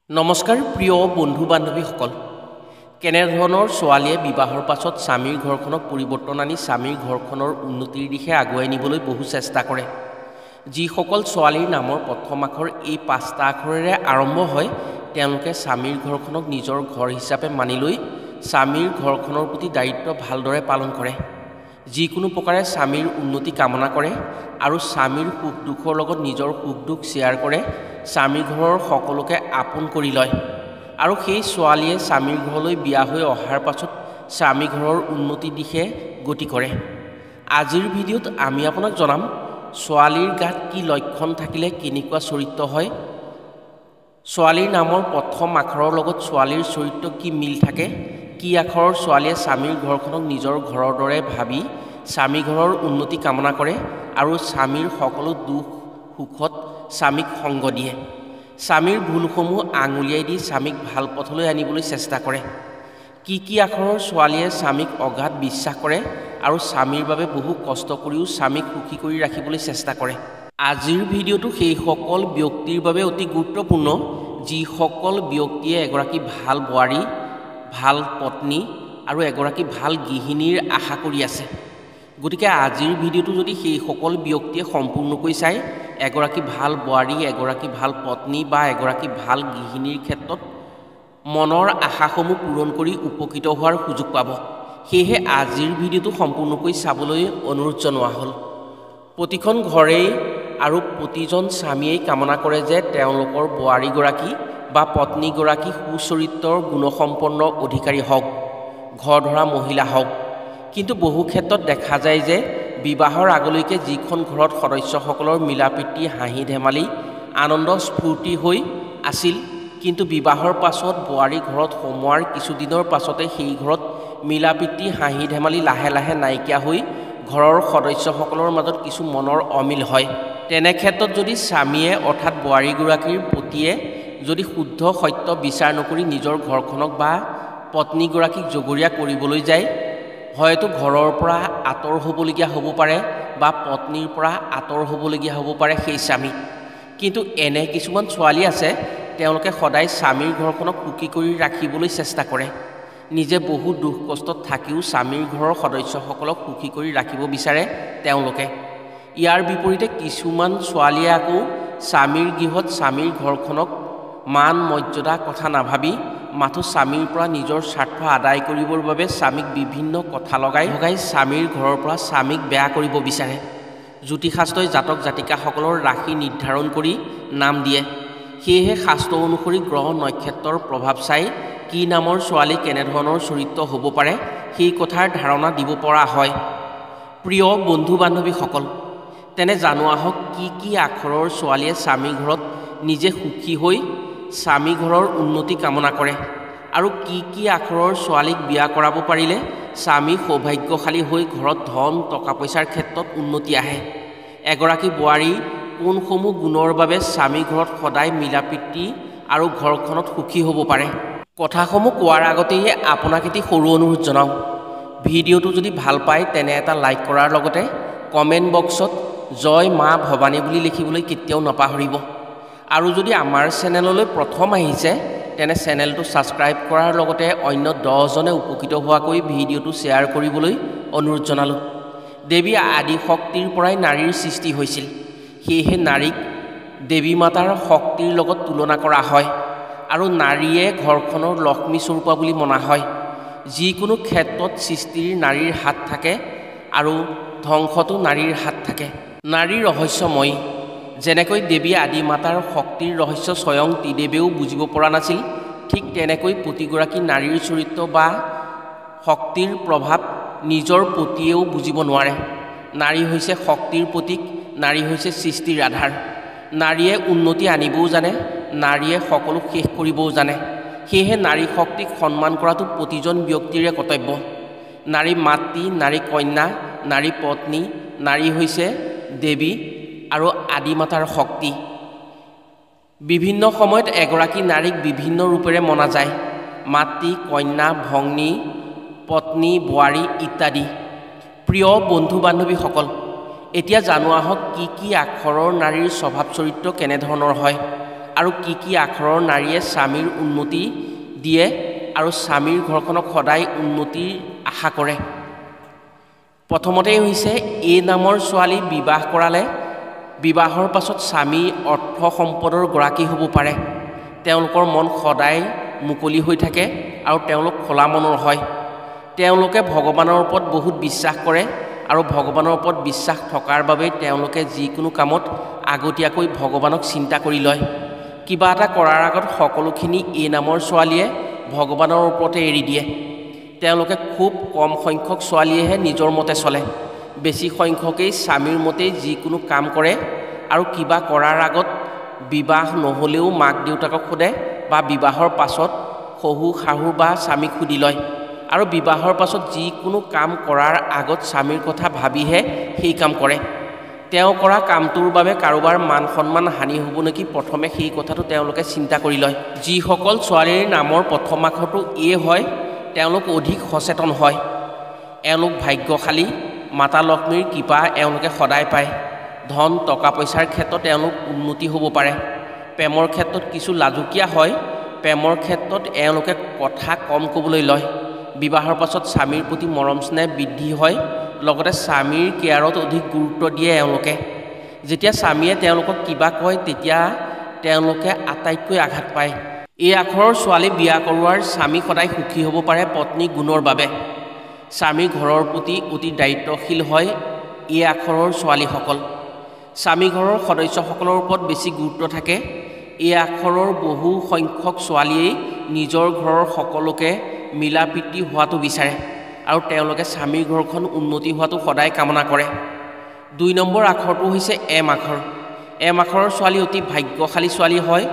নমস্কাৰ প্ৰিয় বন্ধু বান্ধৱীসকল কেনে ধৰণৰ ছোৱালীয়ে বিবাহৰ পাছত স্বামীৰ ঘৰখনক পৰিৱৰ্তন আনি স্বামীৰ ঘৰখনৰ উন্নতিৰ দিশে আগুৱাই নিবলৈ বহু চেষ্টা কৰে যিসকল ছোৱালীৰ নামৰ প্ৰথম আখৰ এই পাঁচটা আখৰেৰে আৰম্ভ হয় তেওঁলোকে স্বামীৰ ঘৰখনক নিজৰ ঘৰ হিচাপে মানি লৈ স্বামীৰ ঘৰখনৰ প্ৰতি দায়িত্ব ভালদৰে পালন কৰে যিকোনো প্ৰকাৰে স্বামীৰ উন্নতি কামনা কৰে আৰু স্বামীৰ সুখ দুখৰ লগত নিজৰ সুখ দুখ শ্বেয়াৰ কৰে স্বামীৰ ঘৰৰ সকলোকে আপোন কৰি লয় আৰু সেই ছোৱালীয়ে স্বামীৰ ঘৰলৈ বিয়া হৈ অহাৰ পাছত স্বামী ঘৰৰ উন্নতিৰ দিশে গতি কৰে আজিৰ ভিডিঅ'ত আমি আপোনাক জনাম ছোৱালীৰ গাত কি লক্ষণ থাকিলে কেনেকুৱা চৰিত্ৰ হয় ছোৱালীৰ নামৰ প্ৰথম আখৰৰ লগত ছোৱালীৰ চৰিত্ৰ কি মিল থাকে কি আখৰৰ ছোৱালীয়ে স্বামীৰ ঘৰখনক নিজৰ ঘৰৰ দৰে ভাবি স্বামী ঘৰৰ উন্নতি কামনা কৰে আৰু স্বামীৰ সকলো দুখ সুখত স্বামীক সংগ দিয়ে স্বামীৰ ভুলসমূহ আঙুলিয়াই দি স্বামীক ভাল পথলৈ আনিবলৈ চেষ্টা কৰে কি আখৰৰ ছোৱালীয়ে স্বামীক অগাধ বিশ্বাস কৰে আৰু স্বামীৰ বাবে বহু কষ্ট কৰিও স্বামীক সুখী কৰি ৰাখিবলৈ চেষ্টা কৰে আজিৰ ভিডিঅ'টো সেইসকল ব্যক্তিৰ বাবে অতি গুৰুত্বপূৰ্ণ যিসকল ব্যক্তিয়ে এগৰাকী ভাল বোৱাৰী ভাল পত্নী আৰু এগৰাকী ভাল গৃহিণীৰ আশা কৰি আছে গতিকে আজিৰ ভিডিঅ'টো যদি সেইসকল ব্যক্তিয়ে সম্পূৰ্ণকৈ চায় এগৰাকী ভাল বোৱাৰী এগৰাকী ভাল পত্নী বা এগৰাকী ভাল গৃহিণীৰ ক্ষেত্ৰত মনৰ আশাসমূহ পূৰণ কৰি উপকৃত হোৱাৰ সুযোগ পাব সেয়েহে আজিৰ ভিডিঅ'টো সম্পূৰ্ণকৈ চাবলৈ অনুৰোধ জনোৱা হ'ল প্ৰতিখন ঘৰেই আৰু প্ৰতিজন স্বামীয়েই কামনা কৰে যে তেওঁলোকৰ বোৱাৰীগৰাকী বা পত্নীগৰাকী সুচৰিত্ৰৰ গুণসম্পন্ন অধিকাৰী হওক ঘৰ ধৰা মহিলা হওক কিন্তু বহু ক্ষেত্ৰত দেখা যায় যে বিবাহৰ আগলৈকে যিখন ঘৰত সদস্যসকলৰ মিলাপ্ৰীতি হাঁহি ধেমালি আনন্দ স্ফূৰ্তি হৈ আছিল কিন্তু বিবাহৰ পাছত বোৱাৰী ঘৰত সোমোৱাৰ কিছুদিনৰ পাছতে সেই ঘৰত মিলাপ্ৰীতি হাঁহি ধেমালি লাহে লাহে নাইকিয়া হৈ ঘৰৰ সদস্যসকলৰ মাজত কিছু মনৰ অমিল হয় তেনে ক্ষেত্ৰত যদি স্বামীয়ে অৰ্থাৎ বোৱাৰীগৰাকীৰ প্ৰতিয়ে যদি শুদ্ধ সত্য বিচাৰ নকৰি নিজৰ ঘৰখনক বা পত্নীগৰাকীক জগৰীয়া কৰিবলৈ যায় হয়তো ঘৰৰ পৰা আঁতৰ হ'বলগীয়া হ'ব পাৰে বা পত্নীৰ পৰা আঁতৰ হ'বলগীয়া হ'ব পাৰে সেই স্বামী কিন্তু এনে কিছুমান ছোৱালী আছে তেওঁলোকে সদায় স্বামীৰ ঘৰখনক সুখী কৰি ৰাখিবলৈ চেষ্টা কৰে নিজে বহু দুখ কষ্টত থাকিও স্বামীৰ ঘৰৰ সদস্যসকলক সুখী কৰি ৰাখিব বিচাৰে তেওঁলোকে ইয়াৰ বিপৰীতে কিছুমান ছোৱালীয়ে আকৌ স্বামীৰ গৃহত স্বামীৰ ঘৰখনক মান মৰ্যাদা কথা নাভাবি মাথো স্বামীৰ পৰা নিজৰ স্বাৰ্থ আদায় কৰিবৰ বাবে স্বামীক বিভিন্ন কথা লগাই স্বামীৰ ঘৰৰ পৰা স্বামীক বেয়া কৰিব বিচাৰে জ্যোতিষশাস্ত্ৰই জাতক জাতিকাসকলৰ ৰাশি নিৰ্ধাৰণ কৰি নাম দিয়ে সেয়েহে শাস্ত্ৰ অনুসৰি গ্ৰহ নক্ষত্ৰৰ প্ৰভাৱ চাই কি নামৰ ছোৱালী কেনেধৰণৰ চৰিত্ৰ হ'ব পাৰে সেই কথাৰ ধাৰণা দিব পৰা হয় প্ৰিয় বন্ধু বান্ধৱীসকল তেনে জানোৱা হওক কি আখৰৰ ছোৱালীয়ে স্বামী ঘৰত নিজে সুখী হৈ স্বামী ঘৰৰ উন্নতি কামনা কৰে আৰু কি আখৰৰ ছোৱালীক বিয়া কৰাব পাৰিলে স্বামী সৌভাগ্যশালী হৈ ঘৰত ধন টকা পইচাৰ ক্ষেত্ৰত উন্নতি আহে এগৰাকী বোৱাৰী কোনসমূহ গুণৰ বাবে স্বামী ঘৰত সদায় মিলাপ্ৰীতি আৰু ঘৰখনত সুখী হ'ব পাৰে কথাসমূহ কোৱাৰ আগতেই আপোনাক এটি সৰু অনুৰোধ জনাওঁ ভিডিঅ'টো যদি ভাল পায় তেনে এটা লাইক কৰাৰ লগতে কমেণ্ট বক্সত জয় মা ভৱানী বুলি লিখিবলৈ কেতিয়াও নাপাহৰিব আৰু যদি আমাৰ চেনেললৈ প্ৰথম আহিছে তেনে চেনেলটো ছাবস্ক্ৰাইব কৰাৰ লগতে অন্য 10জনে উপকৃত হোৱাকৈ ভিডিঅ'টো শ্বেয়াৰ কৰিবলৈ অনুৰোধ জনালোঁ দেৱী আদি শক্তিৰ পৰাই নাৰীৰ সৃষ্টি হৈছিল সেয়েহে নাৰীক দেৱী মাতাৰ শক্তিৰ লগত তুলনা কৰা হয় আৰু নাৰীয়ে ঘৰখনৰ লক্ষ্মী স্বৰূপা বুলি মনা হয় যিকোনো ক্ষেত্ৰত সৃষ্টিৰ নাৰীৰ হাত থাকে আৰু ধ্বংসতো নাৰীৰ হাত থাকে নাৰী ৰহস্যময়ী যেনেকৈ দেৱী আদি মাতাৰ শক্তিৰ ৰহস্য স্বয়ং ত্ৰিদেৱেও বুজিব পৰা নাছিল ঠিক তেনেকৈ প্ৰতিগৰাকী নাৰীৰ চৰিত্ৰ বা শক্তিৰ প্ৰভাৱ নিজৰ পতিয়েও বুজিব নোৱাৰে নাৰী হৈছে শক্তিৰ প্ৰতীক নাৰী হৈছে সৃষ্টিৰ আধাৰ নাৰীয়ে উন্নতি আনিবও জানে নাৰীয়ে সকলো শেষ কৰিবও জানে সেয়েহে নাৰী শক্তিক সন্মান কৰাটো প্ৰতিজন ব্যক্তিৰে কৰ্তব্য নাৰী মাতৃ নাৰী কন্যা নাৰী পত্নী নাৰী হৈছে দেৱী আৰু আদিমাতাৰ শক্তি বিভিন্ন সময়ত এগৰাকী নাৰীক বিভিন্ন ৰূপেৰে মনা যায় মাতৃ কন্যা ভগ্নী পত্নী বোৱাৰী ইত্যাদি প্ৰিয় বন্ধু বান্ধৱীসকল এতিয়া জানোৱা হওক কি আখৰৰ নাৰীৰ স্বভাৱ চৰিত্ৰ কেনেধৰণৰ হয় আৰু কি আখৰৰ নাৰীয়ে স্বামীৰ উন্নতি দিয়ে আৰু স্বামীৰ ঘৰখনক সদায় উন্নতিৰ আশা কৰে। প্ৰথমতে হৈছে এ নামৰ ছোৱালী বিবাহ কৰালে বিবাহৰ পাছত স্বামী অৰ্থ সম্পদৰ গৰাকী হ'ব পাৰে। তেওঁলোকৰ মন সদায় মুকলি হৈ থাকে আৰু তেওঁলোক খোলা মনৰ হয়। তেওঁলোকে ভগৱানৰ ওপৰত বহুত বিশ্বাস কৰে আৰু ভগৱানৰ ওপৰত বিশ্বাস থকাৰ বাবেই তেওঁলোকে যিকোনো কামত আগতীয়াকৈ ভগৱানক চিন্তা কৰি লয়। কিবা এটা কৰাৰ আগত সকলোখিনি এ নামৰ ছোৱালীয়ে ভগৱানৰ ওপৰতে এৰি দিয়ে। তেওঁলোকে খুব কম সংখ্যক ছোৱালীয়েহে নিজৰ মতে চলে। বেছি সংখ্যকেই স্বামীৰ মতেই যিকোনো কাম কৰে আৰু কিবা কৰাৰ আগত বিবাহ নহ'লেও মাক দেউতাকক সোধে বা বিবাহৰ পাছত শহুৰ শাহু বা স্বামীক সুধি লয় আৰু বিবাহৰ পাছত যিকোনো কাম কৰাৰ আগত স্বামীৰ কথা ভাবিহে সেই কাম কৰে। তেওঁ কৰা কামটোৰ বাবে কাৰোবাৰ মান সন্মান হানি হ'ব নেকি প্ৰথমে সেই কথাটো তেওঁলোকে চিন্তা কৰি লয়। যিসকল ছোৱালীৰ নামৰ প্ৰথম আখৰটো এ হয় তেওঁলোক অধিক সচেতন হয়। এওঁলোক ভাগ্যশালী, মাতা লক্ষ্মীৰ কৃপা এওঁলোকে সদায় পায়। ধন টকা পইচাৰ ক্ষেত্ৰত এওঁলোক উন্নতি হ'ব পাৰে। প্ৰেমৰ ক্ষেত্ৰত কিছু লাজুকীয়া হয়। প্ৰেমৰ ক্ষেত্ৰত এওঁলোকে কথা কম ক'বলৈ লয়। বিবাহৰ পাছত স্বামীৰ প্ৰতি মৰম স্নেহ বৃদ্ধি হয়। লগতে স্বামীৰ কেয়াৰত অধিক গুৰুত্ব দিয়ে এওঁলোকে। যেতিয়া স্বামীয়ে তেওঁলোকক কিবা কয় তেতিয়া তেওঁলোকে আটাইতকৈ আঘাত পায়। এই আখৰৰ ছোৱালী বিয়া কৰোৱাৰ স্বামী সদায় সুখী হ'ব পাৰে পত্নী গুণৰ বাবে। স্বামীৰ ঘৰৰ প্ৰতি অতি দায়িত্বশীল হয় এই আখৰৰ ছোৱালীসকল। স্বামী ঘৰৰ সদস্যসকলৰ ওপৰত বেছি গুৰুত্ব থাকে। এই আখৰৰ বহু সংখ্যক ছোৱালীয়েই নিজৰ ঘৰৰ সকলোকে মিলা প্ৰীতি হোৱাটো বিচাৰে আৰু তেওঁলোকে স্বামীৰ ঘৰখন উন্নতি হোৱাটো সদায় কামনা কৰে। 2 নম্বৰ আখৰটো হৈছে এম আখৰ। এম আখৰৰ ছোৱালী অতি ভাগ্যশালী ছোৱালী হয়।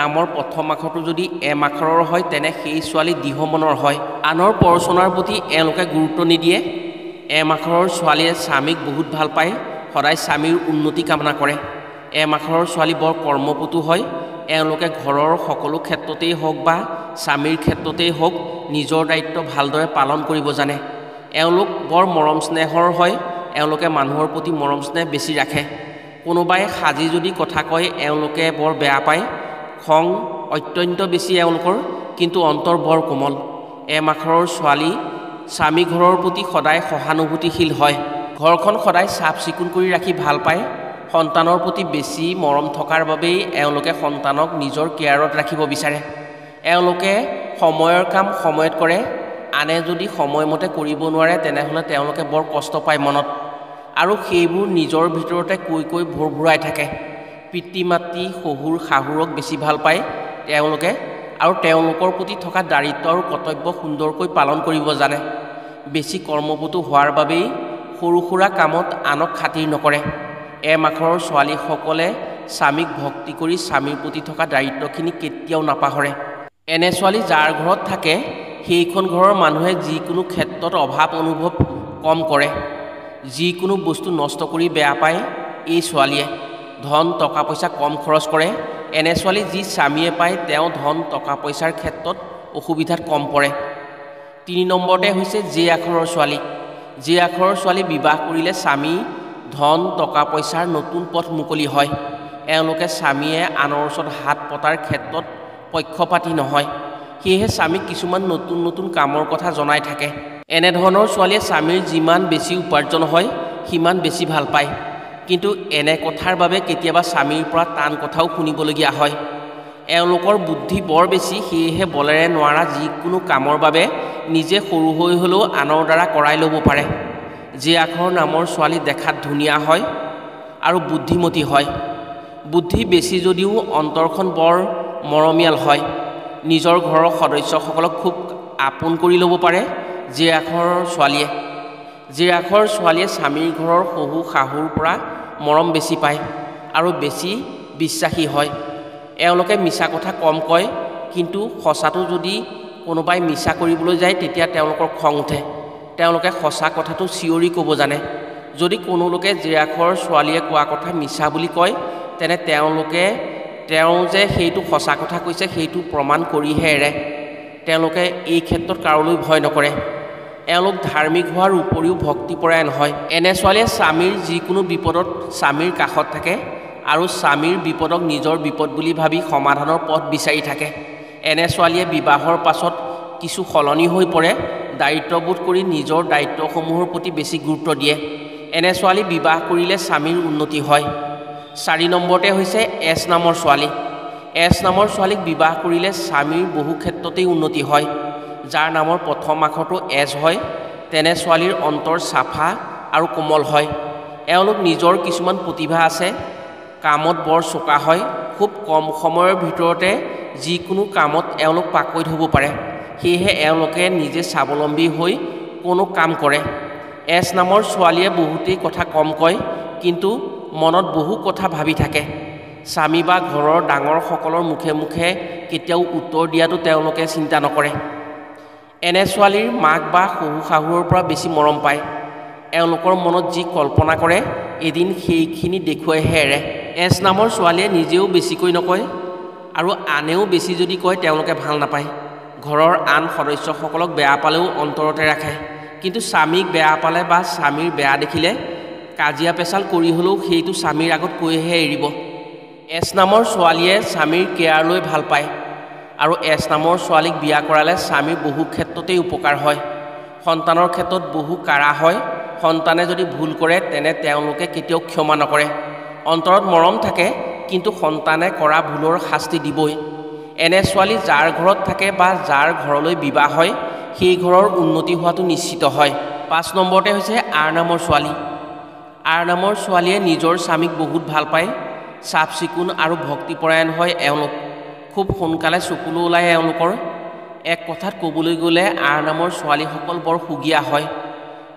নামৰ প্ৰথম আখৰটো যদি এম আখৰৰ হয় তেনে সেই ছোৱালী দৃঢ় মনৰ হয়। আনৰ পৰচনাৰ প্ৰতি এওঁলোকে গুৰুত্ব নিদিয়ে। এম আখৰৰ ছোৱালীয়ে স্বামীক বহুত ভাল পায়, সদায় স্বামীৰ উন্নতি কামনা কৰে। এম আখৰৰ ছোৱালী বৰ কৰ্মপটু হয়। এওঁলোকে ঘৰৰ সকলো ক্ষেত্ৰতেই হওক বা স্বামীৰ ক্ষেত্ৰতেই হওক নিজৰ দায়িত্ব ভালদৰে পালন কৰিব জানে। এওঁলোক বৰ মৰম স্নেহৰ হয়। এওঁলোকে মানুহৰ প্ৰতি মৰম স্নেহ বেছি ৰাখে। কোনোবাই সাজি যদি কথা কয় এওঁলোকে বৰ বেয়া পায়। খং অত্যন্ত বেছি এওঁলোকৰ, কিন্তু অন্তৰ বৰ কোমল। এম আখৰৰ ছোৱালী স্বামী ঘৰৰ প্ৰতি সদায় সহানুভূতিশীল হয়। ঘৰখন সদায় চাফ চিকুণ কৰি ৰাখি ভাল পায়। সন্তানৰ প্ৰতি বেছি মৰম থকাৰ বাবেই এওঁলোকে সন্তানক নিজৰ কেয়াৰত ৰাখিব বিচাৰে। এওঁলোকে সময়ৰ কাম সময়ত কৰে। আনে যদি সময়মতে কৰিব নোৱাৰে তেনেহ'লে তেওঁলোকে বৰ কষ্ট পায় মনত আৰু সেইবোৰ নিজৰ ভিতৰতে কৈ ভোৰভোৰাই থাকে। পিতৃ মাতৃ শহুৰ শাহুৰক বেছি ভাল পায় তেওঁলোকে আৰু তেওঁলোকৰ প্ৰতি থকা দায়িত্ব আৰু কৰ্তব্য সুন্দৰকৈ পালন কৰিব জানে। বেছি কৰ্মপটু হোৱাৰ বাবেই সৰু সুৰা কামত আনক খাতিৰ নকৰে। এম আখৰৰ ছোৱালীসকলে স্বামীক ভক্তি কৰি স্বামীৰ প্ৰতি থকা দায়িত্বখিনি কেতিয়াও নাপাহৰে। এনে ছোৱালী যাৰ ঘৰত থাকে সেইখন ঘৰৰ মানুহে যিকোনো ক্ষেত্ৰত অভাৱ অনুভৱ কম কৰে। যিকোনো বস্তু নষ্ট কৰি বেয়া পায় এই ছোৱালীয়ে। ধন টকা পইচা কম খৰচ কৰে। এনে ছোৱালী যি স্বামীয়ে পায় তেওঁ ধন টকা পইচাৰ ক্ষেত্ৰত অসুবিধাত কম পৰে। 3 নম্বৰতে হৈছে জে আখৰৰ ছোৱালী। জে আখৰৰ ছোৱালী বিবাহ কৰিলে স্বামী ধন টকা পইচাৰ নতুন পথ মুকলি হয়। এওঁলোকে স্বামীয়ে আনৰ ওচৰত হাত পতাৰ ক্ষেত্ৰত পক্ষপাতী নহয়। সেয়েহে স্বামীক কিছুমান নতুন কামৰ কথা জনাই থাকে। এনেধৰণৰ ছোৱালীয়ে স্বামীৰ যিমান বেছি উপাৰ্জন হয় সিমান বেছি ভাল পায়। কিন্তু এনে কথাৰ বাবে কেতিয়াবা স্বামীৰ পৰা টান কথাও শুনিবলগীয়া হয়। এওঁলোকৰ বুদ্ধি বৰ বেছি। সেয়েহে বলেৰে নোৱাৰা যিকোনো কামৰ বাবে নিজে সৰু হৈ হ'লেও আনৰ দ্বাৰা কৰাই ল'ব পাৰে। জে আখৰ নামৰ ছোৱালী দেখাত ধুনীয়া হয় আৰু বুদ্ধিমতী হয়। বুদ্ধি বেছি যদিও অন্তৰখন বৰ মৰমীয়াল হয়। নিজৰ ঘৰৰ সদস্যসকলক খুব আপোন কৰি ল'ব পাৰে জে আখৰৰ ছোৱালীয়ে। জে আখৰ ছোৱালীয়ে স্বামীৰ ঘৰৰ শহুৰ শাহুৰ পৰা মৰম বেছি পায় আৰু বেছি বিশ্বাসী হয়। এওঁলোকে মিছা কথা কম কয়, কিন্তু সঁচাটো যদি কোনোবাই মিছা কৰিবলৈ যায় তেতিয়া তেওঁলোকৰ খং উঠে। তেওঁলোকে সঁচা কথাটো চিঞৰি ক'ব জানে। যদি কোনো লোকে জে আখৰৰ ছোৱালীয়ে কোৱা কথা মিছা বুলি কয় তেনে তেওঁলোকে তেওঁ যে সেইটো সঁচা কথা কৈছে সেইটো প্ৰমাণ কৰিহে এৰে। তেওঁলোকে এই ক্ষেত্ৰত কাৰোলৈ ভয় নকৰে। এওঁলোক ধাৰ্মিক হোৱাৰ উপৰিও ভক্তিপৰায়ণ হয়। এনে ছোৱালীয়ে স্বামীৰ যিকোনো বিপদত স্বামীৰ কাষত থাকে আৰু স্বামীৰ বিপদক নিজৰ বিপদ বুলি ভাবি সমাধানৰ পথ বিচাৰি থাকে। এনে ছোৱালীয়ে বিবাহৰ পাছত কিছু সলনি হৈ পৰে, দায়িত্ববোধ কৰি নিজৰ দায়িত্বসমূহৰ প্ৰতি বেছি গুৰুত্ব দিয়ে। এনে ছোৱালী বিবাহ কৰিলে স্বামীৰ উন্নতি হয়। 4 নম্বৰতে হৈছে এছ নামৰ ছোৱালী। এছ নামৰ ছোৱালীক বিবাহ কৰিলে স্বামীৰ বহু ক্ষেত্ৰতেই উন্নতি হয়। যাৰ নামৰ প্ৰথম আখৰটো এছ হয় তেনে ছোৱালীৰ অন্তৰ চাফা আৰু কোমল হয়। এওঁলোক নিজৰ কিছুমান প্ৰতিভা আছে, কামত বৰ চোকা হয়, খুব কম সময়ৰ ভিতৰতে যিকোনো কামত এওঁলোক পাকৈত হ'ব পাৰে। সেয়েহে এওঁলোকে নিজে স্বাৱলম্বী হৈ কোনো কাম কৰে। এছ নামৰ ছোৱালীয়ে বহুতেই কথা কম কয়, কিন্তু মনত বহু কথা ভাবি থাকে। স্বামী বা ঘৰৰ ডাঙৰসকলৰ মুখে মুখে কেতিয়াও উত্তৰ দিয়াটো তেওঁলোকে চিন্তা নকৰে। এনে ছোৱালীৰ মাক বা শহু শাহুৰৰ পৰা বেছি মৰম পায়। এওঁলোকৰ মনত যি কল্পনা কৰে এদিন সেইখিনি দেখুৱাইহে এৰে। এছ নামৰ ছোৱালীয়ে নিজেও বেছিকৈ নকয় আৰু আনেও বেছি যদি কয় তেওঁলোকে ভাল নাপায়। ঘৰৰ আন সদস্যসকলক বেয়া পালেও অন্তৰতে ৰাখে, কিন্তু স্বামীক বেয়া পালে বা স্বামীৰ বেয়া দেখিলে কাজিয়া পেচাল কৰি হ'লেও সেইটো স্বামীৰ আগত কৈহে এৰিব। এছ নামৰ ছোৱালীয়ে স্বামীৰ কেয়াৰ লৈ ভাল পায় আৰু এছ নামৰ ছোৱালীক বিয়া কৰালে স্বামীৰ বহু ক্ষেত্ৰতেই উপকাৰ হয়। সন্তানৰ ক্ষেত্ৰত বহু কাঢ়া হয়। সন্তানে যদি ভুল কৰে তেনে তেওঁলোকে কেতিয়াও ক্ষমা নকৰে। অন্তৰত মৰম থাকে, কিন্তু সন্তানে কৰা ভুলৰ শাস্তি দিবই। এনে ছোৱালী যাৰ ঘৰত থাকে বা যাৰ ঘৰলৈ বিবাহ হয় সেই ঘৰৰ উন্নতি হোৱাটো নিশ্চিত হয়। 5 নম্বৰতে হৈছে আৰ নামৰ ছোৱালী। আৰ নামৰ ছোৱালীয়ে নিজৰ স্বামীক বহুত ভাল পায়। চাফ চিকুণ আৰু ভক্তিপৰায়ণ হয় এওঁলোক। খুব সোনকালে চকুলো ওলায় এওঁলোকৰ। এক কথাত ক'বলৈ গ'লে আৰ নামৰ ছোৱালীসকল বৰ সুগীয়া হয়।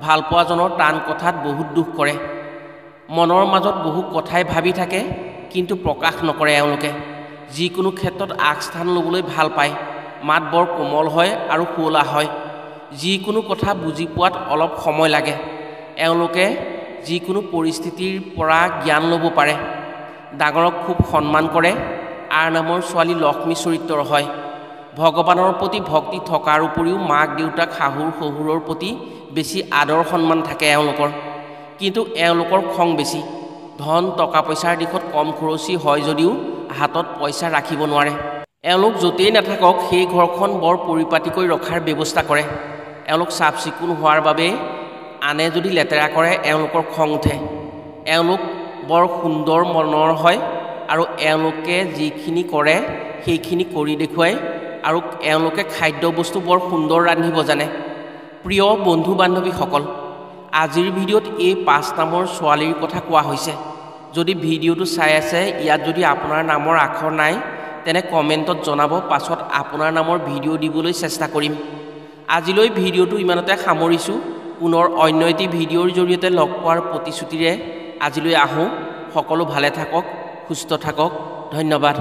ভালপোৱাজনৰ টান কথাত বহুত দুখ কৰে। মনৰ মাজত বহু কথাই ভাবি থাকে, কিন্তু প্ৰকাশ নকৰে এওঁলোকে। যিকোনো ক্ষেত্ৰত আগস্থান ল'বলৈ ভাল পায়। মাত বৰ কোমল হয় আৰু শুৱলা হয়। যিকোনো কথা বুজি পোৱাত অলপ সময় লাগে। এওঁলোকে যিকোনো পৰিস্থিতিৰ পৰা জ্ঞান ল'ব পাৰে। ডাঙৰক খুব সন্মান কৰে। আৰ নামৰ ছোৱালী লক্ষ্মী চৰিত্ৰৰ হয়। ভগৱানৰ প্ৰতি ভক্তি থকাৰ উপৰিও মাক দেউতাক শাহুৰ শহুৰৰ প্ৰতি বেছি আদৰ সন্মান থাকে এওঁলোকৰ। কিন্তু এওঁলোকৰ খং বেছি। ধন টকা পইচাৰ দিশত কম খৰচী হয় যদিও হাতত পইচা ৰাখিব নোৱাৰে। এওঁলোক য'তেই নাথাকক সেই ঘৰখন বৰ পৰিপাটিকৈ ৰখাৰ ব্যৱস্থা কৰে। এওঁলোক চাফ চিকুণ হোৱাৰ বাবে আনে যদি লেতেৰা কৰে এওঁলোকৰ খং উঠে। এওঁলোক বৰ সুন্দৰ মনৰ হয় আৰু এওঁলোকে যিখিনি কৰে সেইখিনি কৰি দেখুৱায় আৰু এওঁলোকে খাদ্যবস্তু বৰ সুন্দৰ ৰান্ধিব জানে। প্ৰিয় বন্ধু বান্ধৱীসকল, আজিৰ ভিডিঅ'ত এই 5 নামৰ ছোৱালীৰ কথা কোৱা হৈছে। যদি ভিডিঅ'টো চাই আছে ইয়াত যদি আপোনাৰ নামৰ আখৰ নাই তেনে কমেণ্টত জনাব, পাছত আপোনাৰ নামৰ ভিডিঅ' দিবলৈ চেষ্টা কৰিম। আজিলৈ ভিডিঅ'টো ইমানতে সামৰিছোঁ। পুনৰ অন্য এটি ভিডিঅ'ৰ জৰিয়তে লগ পোৱাৰ প্ৰতিশ্ৰুতিৰে আজিলৈ আহোঁ। সকলো ভালে থাকক, সুস্থ থাকক। ধন্যবাদ।